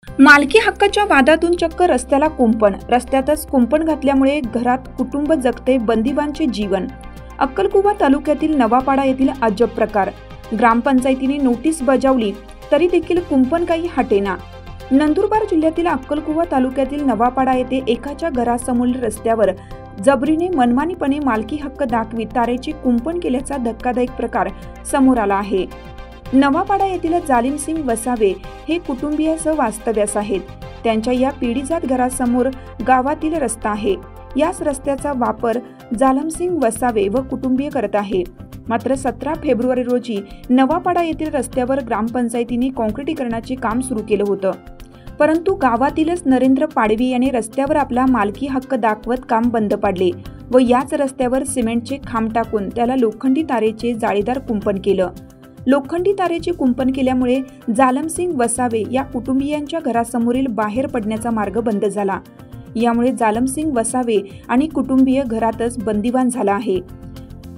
मालकी हक्काच्या वादातून चक्क रस्त्याला कुंपण, रस्त्यातच कुंपण घातल्यामुळे घरात कुटुंब जगते बंदिवानचे जीवन। अक्कलकुवा तालुक्यातील नवापाडा येथील अजब प्रकार। ग्रामपंचायतीने नोटीस बजावली तरी देखील कुंपण काही हटेना। नंदुरबार जिल्ह्यातील अक्कलकुवा तालुक्यातील नवापाडा येथे एकाच्या घरासमोरील रस्त्यावर जबरीने मनमानीपणे मालकी हक्क दाखवीत तारेचे कुंपण केल्याचा धक्कादायक प्रकार समोर आला आहे। नवापाडा येथील जालिमसिंग वसावे हे कुटुंबियासह वास्तव्यास आहेत। त्यांच्या या पिढीजात घरासमोर गावातील रस्ता आहे। याच रस्त्याचा वापर जालिमसिंग वसावे व कुटुंबीय करत आहे। मात्र 17 फेब्रुवारी रोजी नवापाडा येथील रस्त्यावर ग्रामपंचायतीने काँक्रिटीकरणाचे काम सुरू केलं होतं, परंतु गावातीलच नरेंद्र पाडवी यांनी रस्त्यावर आपला मालकी हक्क दाखवत काम बंद पाडले व याच रस्त्यावर सिमेंटचे खांब टाकून त्याला लोखंडी तारेचे जाळीदार कुंपण केलं। लोखंडी तारेचे कुंपण केल्यामुळे जालिमसिंग वसावे या कुटुंबियांच्या घरासमोरील बाहेर पडण्याचा मार्ग बंद झाला। यामुळे जालिमसिंग वसावे आणि कुटुंबीय घरातच बंदिवान झाला आहे।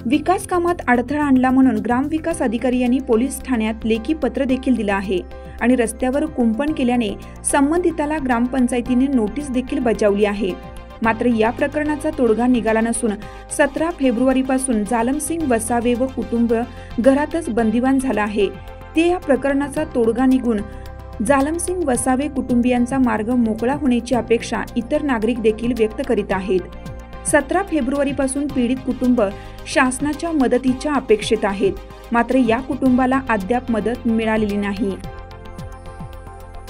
विकास कामात अडथळा आणला म्हणून ग्रामविकास अधिकारी यांनी पोलीस ठाण्यात लेखी पत्र देखील दिलं आहे आणि रस्त्यावर कुंपण केल्याने संबंधिताला ग्रामपंचायतीने नोटीस देखील बजावली आहे। मात्र या प्रकरणाचा तोडगा निघाला नसून 17 फेब्रुवारीपासून जालिमसिंग वसावे व कुटुंब घरातच बंदिवान झाला आहे। ते या प्रकरणाचा तोडगा निघून जालिमसिंग वसावे कुटुंबियांचा मार्ग मोकळा होण्याची अपेक्षा इतर नागरिक देखील व्यक्त करीत आहेत। 17 फेब्रुवारीपासून पीडित कुटुंब शासनाच्या मदतीच्या अपेक्षेत आहेत, मात्र या कुटुंबाला अद्याप मदत मिळालेली नाही।